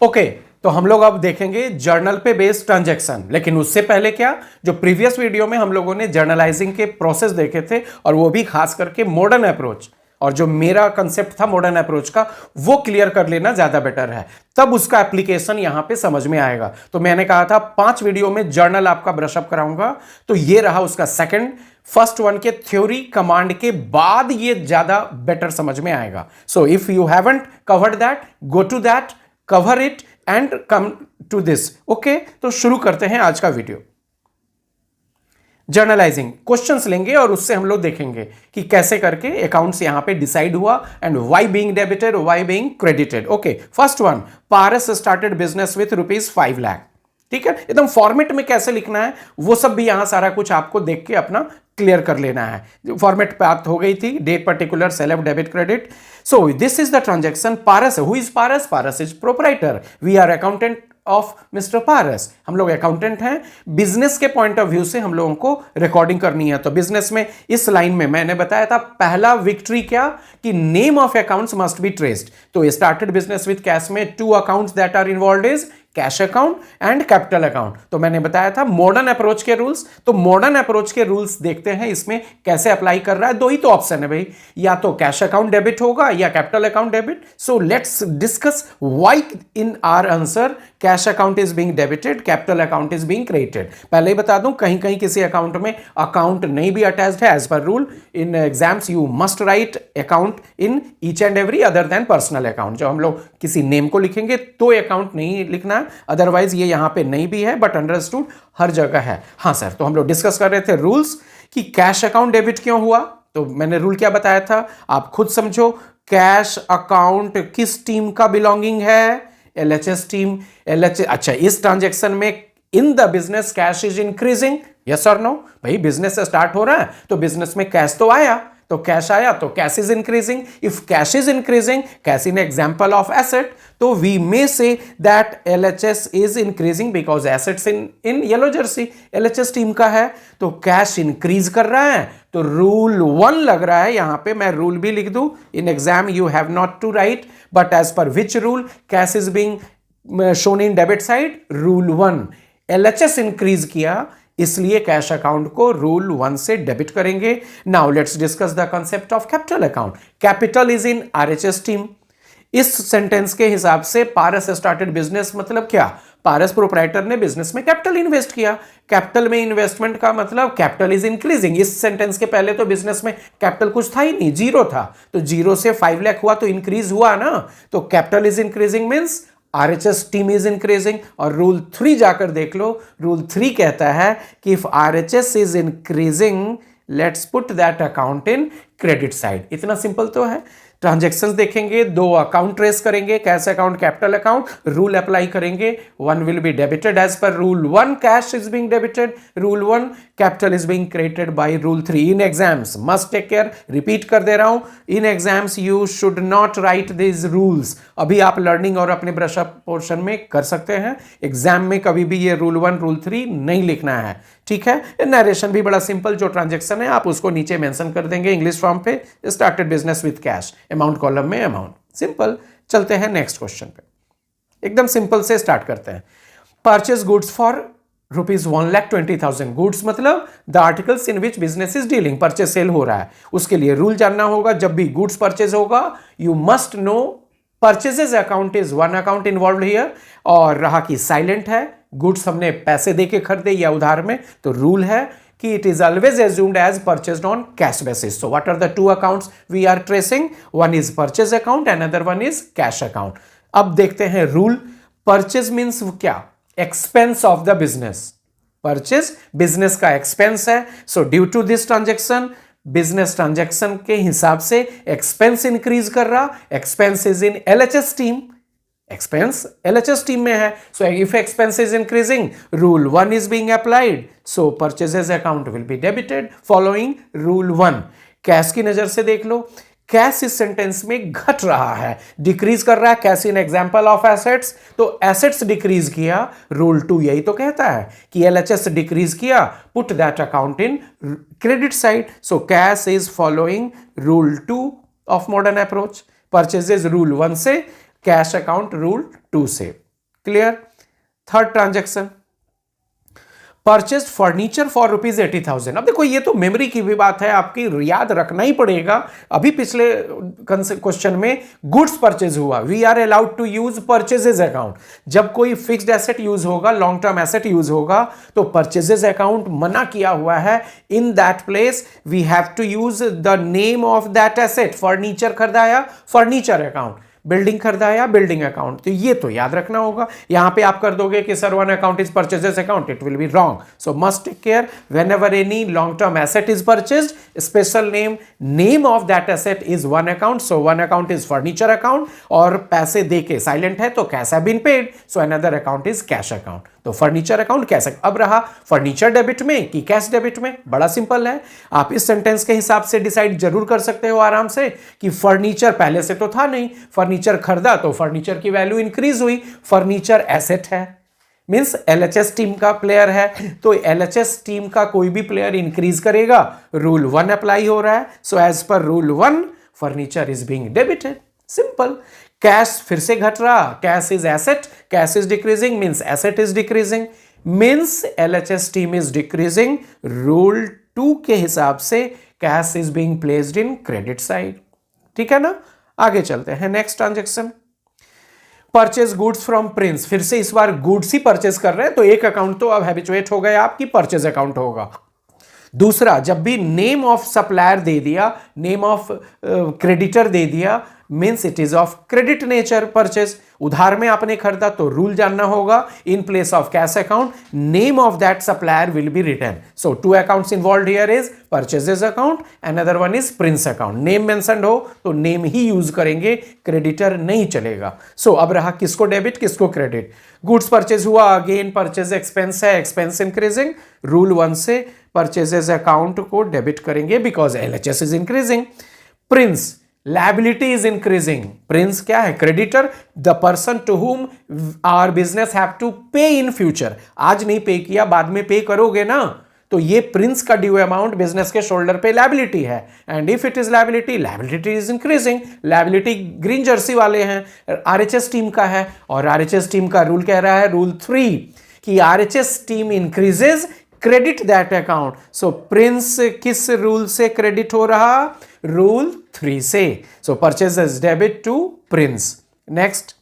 Okay, तो हम लोग अब देखेंगे जर्नल पे बेस्ड ट्रांजैक्शन। लेकिन उससे पहले क्या, जो प्रीवियस वीडियो में हम लोगों ने जर्नलाइजिंग के प्रोसेस देखे थे, और वो भी खास करके मॉडर्न अप्रोच, और जो मेरा कंसेप्ट था मॉडर्न अप्रोच का, वो क्लियर कर लेना ज्यादा बेटर है, तब उसका एप्लीकेशन यहां पे समझ में आएगा। तो मैंने कहा था 5 वीडियो में जर्नल आपका ब्रशअप कराऊंगा, तो ये रहा उसका सेकंड। फर्स्ट वन के थ्योरी कमांड के बाद ये ज्यादा बेटर समझ में आएगा। So if you haven't covered that, go to that, cover it and come to this. Okay, तो शुरू करते हैं आज का वीडियो। जर्नलाइजिंग क्वेश्चंस लेंगे और उससे हम लोग देखेंगे कि कैसे करके अकाउंट्स यहां पे डिसाइड हुआ and why being debited, why being credited. Okay, first one, Paras started business with ₹5 lakh. ठीक है, एकदम फॉर्मेट में कैसे लिखना है वो सब भी यहां सारा कुछ आपको देख के अपना क्लियर कर लेना है। फॉर्मेट बात हो गई थी, डेट पर्टिकुलर, सेलेफ, debit, credit. So this is the transaction. Paras, who is Paras? Paras is proprietor, we are accountant of mister Paras. हम लोग अकाउंटेंट हैं, बिजनेस के पॉइंट ऑफ व्यू से हम लोगों को रिकॉर्डिंग करनी है। तो बिजनेस में इस लाइन में मैंने बताया था पहला विक्ट्री क्या, कि name of accounts must be traced. तो स्टार्टेड बिजनेस विद कैश में 2 accounts that are involved is cash account and capital account. तो मैंने बताया था मॉडर्न अप्रोच के रूल्स। तो मॉडर्न अप्रोच के रूल्स देखते हैं इसमें कैसे अप्लाई कर रहा है। 2 ही तो ऑप्शन है भाई, या तो कैश अकाउंट डेबिट होगा या capital account debit. So let's discuss why in our answer cash account is being debited, capital account is being credited. पहले ही बता दूं, कहीं कहीं किसी अकाउंट में अकाउंट नहीं भी अटैच्ड है, as per rule in exams you must write account in each and every other then personal account. जब हम लोग किसी नेम को लिखेंगे तो अकाउंट नहीं लिखना है, अदरवाइज ये यहां पे नहीं भी है, बट अंडरस्टूड हर जगह है। हाँ सर, तो हम लोग डिस्कस कर रहे थे रूल्स कि कैश अकाउंट डेबिट क्यों हुआ। तो मैंने रूल क्या बताया था, आप खुद समझो। कैश अकाउंट किस टीम का बिलोंगिंग है? LHS team. एलएचएस, अच्छा, इस ट्रांजैक्शन में in the business cash is increasing, yes और नो? भाई बिजनेस से स्टार्ट हो रहा है तो बिजनेस में कैश तो आया, तो कैश आया तो cash is increasing. If cash is increasing, cash in example of asset, तो we may say that LHS is increasing because assets in yellow jersey LHS team का है, तो कैश इंक्रीज कर रहा है। तो रूल 1 लग रहा है यहां पे, मैं रूल भी लिख दूं, in exam you have not to write, but as per which rule cash is being shown in debit side? Rule 1, LHS increase किया इसलिए कैश अकाउंट को रूल 1 से डेबिट करेंगे। Now let's discuss the concept of capital account. Capital is in RHS team. इस sentence के हिसाब से पारस started business मतलब क्या? पारस प्रोप्राइटर ने बिजनेस में कैपिटल इन्वेस्ट किया। कैपिटल में इन्वेस्टमेंट का मतलब कैपिटल इज इंक्रीजिंग। इस सेंटेंस के पहले तो बिजनेस में कैपिटल कुछ था ही नहीं, 0 था, तो 0 से 5 लाख हुआ तो इंक्रीज हुआ ना। तो capital is increasing means RHS team is increasing. और रूल 3 जाकर देख लो, रूल 3 कहता है कि if RHS is increasing let's put that account in credit side. इतना सिंपल तो है। ट्रांजैक्शंस देखेंगे, 2 अकाउंट ट्रेस करेंगे, cash account, capital account, rule apply करेंगे। 1 will be debited as per rule 1, cash is being debited, rule 1, capital is being credited by rule 3। In exams must take care, repeat कर दे रहा हूं, in exams you should not write this rules. अभी आप learning और अपने brush-up portion में कर सकते हैं, एग्जाम में कभी भी ये रूल 1, रूल 3 नहीं लिखना है, ठीक है। नरेशन भी बड़ा सिंपल, जो ट्रांजैक्शन है आप उसको नीचे मेंशन कर देंगे इंग्लिश फॉर्म पे, started business with cash, amount column में अमाउंट, सिंपल। चलते हैं नेक्स्ट क्वेश्चन पे, एकदम सिंपल से स्टार्ट करते हैं। Purchase goods for ₹1,20,000। गुड्स मतलब the articles in which business is dealing, purchase sale हो रहा है, उसके लिए रूल जानना होगा। जब भी गुड्स परचेज होगा you must know purchases account is 1 account involve here, और रहा कि साइलेंट है, गुड्स हमने पैसे देके खरीदे या उधार में, तो रूल है कि it is always assumed as purchased on cash basis. So what are the 2 accounts we are tracing? One is purchase account, another one is cash account. अब देखते हैं रूल। Purchase means क्या? Expense of the business. Purchase business का expense है, so due to this transaction, business transaction के हिसाब से expense increase कर रहा, expense is in LHS team. Expense LHS team में है, so if expense is increasing rule 1 is being applied, so purchases account will be debited following rule 1। Cash की नजर से देख लो, कैश इस सेंटेंस में घट रहा है, डिक्रीज कर रहा है। Cash in example of assets, तो एसेट्स डिक्रीज किया, रूल 2 यही तो कहता है कि एलएचएस डिक्रीज किया, put that account in credit side, so cash is following rule 2 of modern approach, purchases rule 1 से, कैश अकाउंट रूल 2 से। Clear? Third transaction, purchase furniture for ₹80,000। अब देखो ये तो मेमोरी की भी बात है, आपकी याद रखना ही पड़ेगा। अभी पिछले क्वेश्चन में गुड्स परचेज हुआ, we are allowed to use purchases account. जब कोई फिक्स्ड एसेट यूज होगा, लॉन्ग टर्म एसेट यूज होगा, तो परचेजेज अकाउंट मना किया हुआ है। In that place we have to use the name of that asset. Furniture खरीदाया, फर्नीचर अकाउंट, बिल्डिंग खरीदाया, बिल्डिंग अकाउंट। तो ये तो याद रखना होगा। यहां पे आप कर दोगे कि sir one account is purchases account, it will be wrong. So must take care, whenever any long term asset is purchased, special name of that asset is one account. So one account is furniture account, और पैसे देके silent है तो cash have been paid, so another account is cash account. तो furniture account cash. अब रहा furniture debit में कि कैश डेबिट में, बड़ा सिंपल है। आप इस सेंटेंस के हिसाब से डिसाइड जरूर कर सकते हो आराम से कि फर्नीचर पहले से तो था नहीं, फर्नीचर खरीदा तो फर्नीचर की वैल्यू इंक्रीज हुई, फर्नीचर एसेट है, मींस एलएचएस टीम का प्लेयर है, तो एलएचएस टीम का कोई भी प्लेयर इंक्रीज करेगा, रूल 1 अप्लाई हो रहा है। So as per rule 1 furniture is being debited, simple. Cash फिर से घट रहा, cash is asset, cash is decreasing means asset is decreasing, means LHS team is decreasing, rule 2 के हिसाब से cash is being placed in credit side. ठीक है ना? आगे चलते हैं, next transaction, purchase goods from Prince. फिर से इस बार गुड्स ही परचेज कर रहे हैं, तो एक अकाउंट तो अब हैबिचुएट हो गया आपकी, परचेज अकाउंट होगा। दूसरा, जब भी नेम ऑफ सप्लायर दे दिया, नेम ऑफ क्रेडिटर दे दिया, means it is of credit nature purchase. उधार में आपने खरीदा तो रूल जानना होगा, in place of cash account name of that supplier will be written. So 2 accounts involve here is purchases account, another one is Prince account. Name mentioned हो तो name ही यूज करेंगे, क्रेडिटर नहीं चलेगा। सो अब रहा किसको डेबिट किसको क्रेडिट। गुड्स परचेज हुआ, अगेन परचेज एक्सपेंस है, एक्सपेंस इंक्रीजिंग, रूल 1 से परचेजेस अकाउंट को डेबिट करेंगे because LHS is increasing. Prince, liability is increasing, Prince क्या है, creditor, the person to whom our business have to pay in future। आज नहीं पे किया, बाद में पे करोगे ना, तो ये प्रिंस का ड्यू अमाउंट बिजनेस के शोल्डर पे लायबिलिटी है, and if it is liability is increasing. Liability green Jersey वाले हैं, आरएचएस टीम का है, और आरएचएस टीम का रूल कह रहा है, रूल 3, कि RHS team increases credit that account. So Prince किस रूल से क्रेडिट हो रहा, रूल 3 से। So purchases debit to Prince. Next,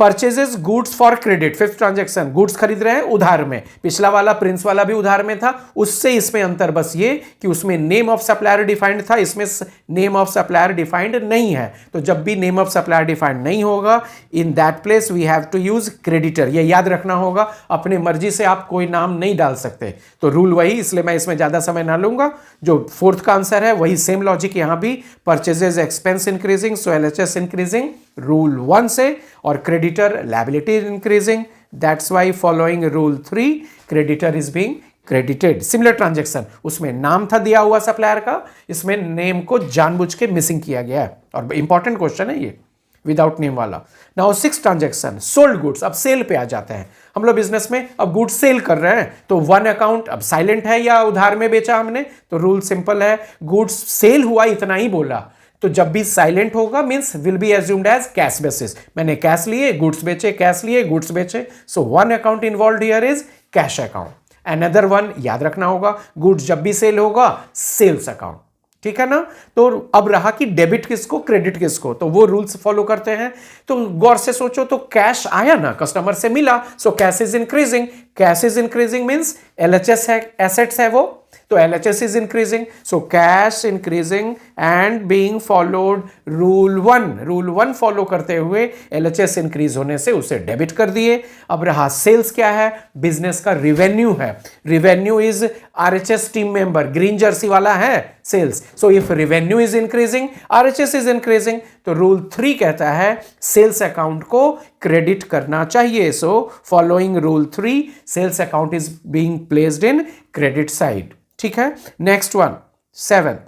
purchases goods for credit, fifth transaction, goods खरीद रहे हैं उधार में। पिछला वाला प्रिंस वाला भी उधार में था, उससे इसमें अंतर बस ये कि उसमें नेम ऑफ सप्लायर डिफाइंड था, इसमें नेम ऑफ सप्लायर डिफाइंड नहीं है। तो जब भी नेम ऑफ सप्लायर डिफाइंड नहीं होगा, in that place we have to use creditor. ये याद रखना होगा, अपने मर्जी से आप कोई नाम नहीं डाल सकते। तो रूल वही, इसलिए मैं इसमें ज्यादा समय ना लूंगा। जो फोर्थ का आंसर है वही सेम लॉजिक यहां भी, purchases expense increasing, so LHS increasing rule 1 से, और creditor liability increasing, that's why following rule 3 creditor is being credited. Similar transaction, उसमें नाम था दिया हुआ सप्लायर का, इसमें नेम को जानबूझ के मिसिंग किया गया है, और इंपॉर्टेंट क्वेश्चन है ये, विदाउट नेम वाला। Now six transaction, sold goods. अब सेल पे आ जाते हैं हम लोग बिजनेस में, अब गुड्स सेल कर रहे हैं, तो वन अकाउंट अब साइलेंट है या उधार में बेचा हमने, तो रूल सिंपल है, गुड्स सेल हुआ इतना ही बोला, तो जब भी साइलेंट होगा means will be assumed as cash basis. मैंने कैश लिए गुड्स बेचे, कैश लिए गुड्स बेचे, so one account involve here is cash account. Another one याद रखना होगा, गुड्स जब भी सेल होगा सेल्स अकाउंट। ठीक है ना? तो अब रहा कि डेबिट किसको क्रेडिट किसको, तो वो रूल्स फॉलो करते हैं। तो गौर से सोचो, तो कैश आया ना, कस्टमर से मिला, सो cash is increasing. Cash is increasing means LHS है, एसेट्स है वो, तो LHS is increasing, so cash increasing and being followed rule 1, rule 1 follow करते हुए LHS इंक्रीज होने से उसे डेबिट कर दिए। अब रहा सेल्स, क्या है, बिजनेस का रिवेन्यू है, revenue is RHS team member, green jersey वाला है sales, so if revenue is increasing RHS is increasing, तो रूल 3 कहता है सेल्स अकाउंट को क्रेडिट करना चाहिए। So following rule 3 sales account is being placed in credit side. ठीक है? Next one, 7,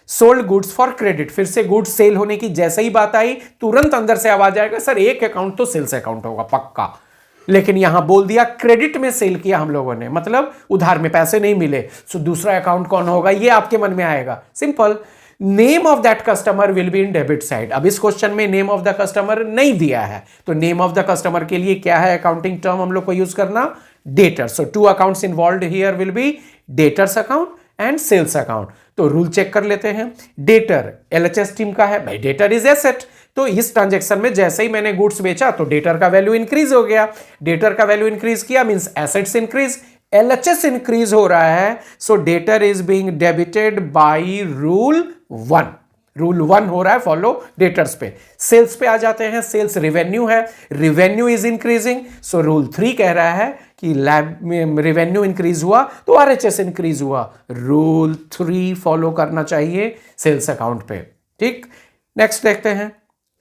sold goods for credit. फिर से गुड्स सेल होने की जैसे ही बात आई, तुरंत अंदर से आवाज आएगा, सर एक अकाउंट तो सेल्स अकाउंट होगा पक्का, लेकिन यहां बोल दिया क्रेडिट में सेल किया हम लोगों ने, मतलब उधार में पैसे नहीं मिले, सो दूसरा अकाउंट कौन होगा, ये आपके मन में आएगा। Simple, name of that customer will be in debit side. अब इस क्वेश्चन में नेम ऑफ द कस्टमर नहीं दिया है, तो नेम ऑफ द कस्टमर के लिए क्या है अकाउंटिंग टर्म हम लोग को यूज करना, debtor. So two accounts involved here will be debtors account and sales account. तो रूल चेक कर लेते हैं। डेटर एलएचएस टीम का है भाई, डेटर इज एसेट। तो इस ट्रांजैक्शन में जैसे ही मैंने गुड्स बेचा तो डेटर का वैल्यू इंक्रीज हो गया। डेटर का वैल्यू इंक्रीज किया means assets increase, LHS increase हो रहा है। So debtor is being debited by rule 1। Rule 1 हो रहा है फॉलो डेटर्स पे। सेल्स पे आ जाते हैं। सेल्स रेवेन्यू है, revenue is increasing. So rule 3 कह रहा है कि लैब में रेवेन्यू इंक्रीज हुआ तो आरएचएस इंक्रीज हुआ। रूल 3 फॉलो करना चाहिए सेल्स अकाउंट पे। ठीक, नेक्स्ट देखते हैं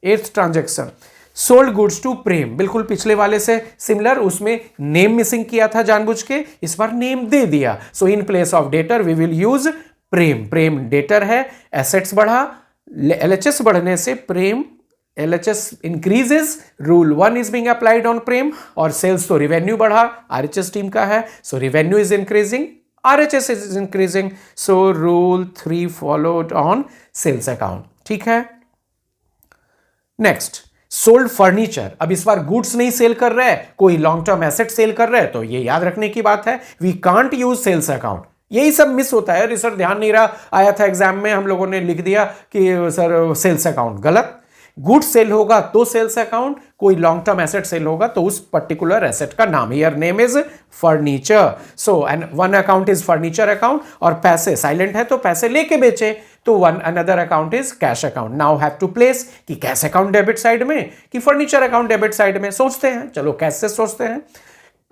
8th transaction, sold goods to Prem. बिल्कुल पिछले वाले से सिमिलर, उसमें नेम मिसिंग किया था जानबूझ के, इस बार नेम दे दिया। So in place of debtor we will use Prem. Prem debtor है, एसेट्स बढ़ा, एलएचएस बढ़ने से Prem LHS increases, rule 1 is being applied on Prem. और सेल्स तो रेवेन्यू बढ़ा, आरएचएस टीम का है, so revenue is increasing, RHS is increasing. So rule 3 followed on sales account. ठीक है, नेक्स्ट सोल्ड फर्नीचर। अब इस बार गुड्स नहीं सेल कर रहे हैं, कोई लॉन्ग टर्म एसेट सेल कर रहे हैं, तो ये याद रखने की बात है, we can't use sales account. यही सब मिस होता है। रिसर ध्यान नहीं रहा, आया था एग्जाम में, हम लोगों ने लिख दिया कि सर सेल्स अकाउंट, गलत। गुड्स सेल होगा तो सेल्स अकाउंट, कोई लॉन्ग टर्म एसेट सेल होगा तो उस पर्टिकुलर एसेट का नाम। Here name is furniture. So and one account is furniture account, और पैसे साइलेंट है तो पैसे लेके बेचे, तो one another account is cash account. Now have to place कि कैश अकाउंट डेबिट साइड में कि फर्नीचर अकाउंट डेबिट साइड में। सोचते हैं, चलो कैश से सोचते हैं।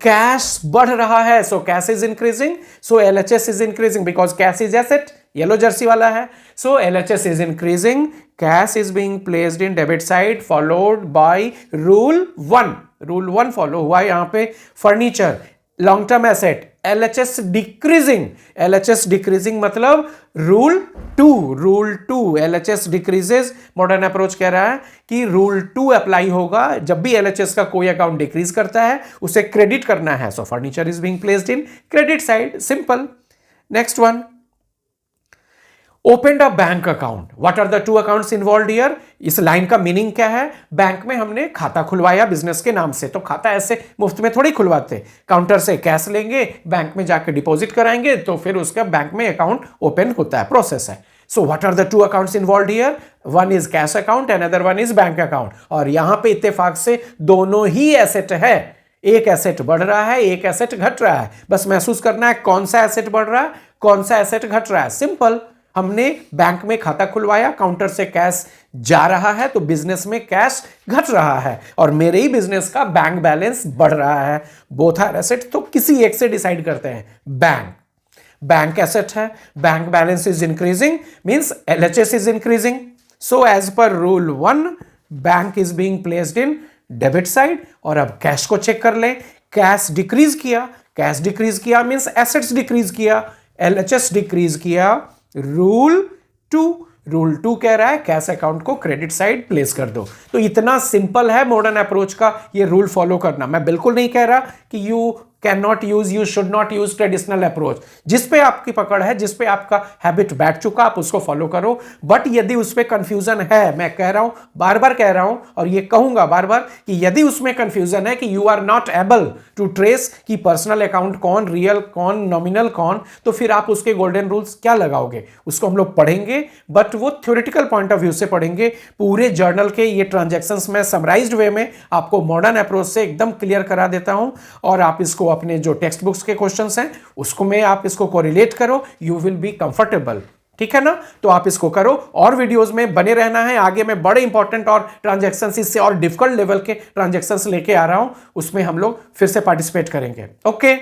कैश बढ़ रहा है, so cash is increasing, so LHS is increasing because cash is asset, yellow jersey वाला है। So LHS is increasing, cash is being placed in debit side followed by rule 1। Rule 1 follow हुआ यहां पे। Furniture long term asset, LHS decreasing, LHS decreasing मतलब rule 2 LHS decreases. Modern approach कह रहा है कि रूल 2 अप्लाई होगा जब भी एलएचएस का कोई अकाउंट डिक्रीज करता है, उसे क्रेडिट करना है। So furniture is being placed in credit side, simple. Next one, open a bank account. What are the two accounts involve here? इस लाइन का मीनिंग क्या है? बैंक में हमने खाता खुलवाया बिजनेस के नाम से, तो खाता ऐसे मुफ्त में थोड़ी खुलवाते, काउंटर से कैश लेंगे, बैंक में जाके डिपॉजिट कराएंगे, तो फिर उसका बैंक में अकाउंट ओपन होता है, प्रोसेस है। So what are the two accounts involve here? One is cash account, another one is bank account. और यहां पे इत्तेफाक से दोनों ही एसेट है, एक एसेट बढ़ रहा है, एक एसेट घट रहा है। बस महसूस करना है कौन सा एसेट बढ़ रहा है, कौन सा एसेट घट रहा है, सिंपल। हमने बैंक में खाता खुलवाया, काउंटर से कैश जा रहा है, तो बिजनेस में कैश घट रहा है, और मेरे ही बिजनेस का बैंक बैलेंस बढ़ रहा है। बोथ आर एसेट, तो किसी एक से डिसाइड करते हैं। बैंक एसेट है, bank balance is increasing means LHS is increasing. So as per rule 1 bank is being placed in debit side. और अब कैश को चेक कर लें, कैश डिक्रीज किया, कैश डिक्रीज किया मींस एसेट्स डिक्रीज किया, एलएचएस डिक्रीज किया। रूल 2 कह रहा है कैश अकाउंट को क्रेडिट साइड प्लेस कर दो। तो इतना सिंपल है मॉडर्न अप्रोच का ये रूल फॉलो करना। मैं बिल्कुल नहीं कह रहा कि you can not use, you should not use traditional approach. जिस पे आपकी पकड़ है, जिस पे आपका हैबिट बैठ चुका, आप उसको फॉलो करो। बट यदि उस पे कंफ्यूजन है, मैं कह रहा हूं, बार बार कह रहा हूं, और ये कहूंगा बार बार कि यदि उसमें कंफ्यूजन है कि you are not able to trace कि पर्सनल अकाउंट कौन, रियल कौन, नॉमिनल कौन, तो फिर आप उसके गोल्डन रूल्स क्या लगाओगे? उसको हम लोग पढ़ेंगे, बट वो थ्योरेटिकल पॉइंट ऑफ व्यू से पढ़ेंगे। पूरे जर्नल के ये ट्रांजैक्शंस में समराइज्ड वे में आपको मॉडर्न अप्रोच से एकदम क्लियर करा देता हूं, और आप इसको अपने जो टेक्स्ट बुक्स के क्वेश्चंस हैं उसको में आप इसको कोरिलेट करो, यू विल बी कंफर्टेबल। ठीक है ना? तो आप इसको करो, और वीडियोस में बने रहना है। आगे मैं बड़े इंपॉर्टेंट और ट्रांजैक्शंस, इससे और डिफिकल्ट लेवल के ट्रांजैक्शंस लेके आ रहा हूं, उसमें हम लोग फिर से पार्टिसिपेट करेंगे। ओके।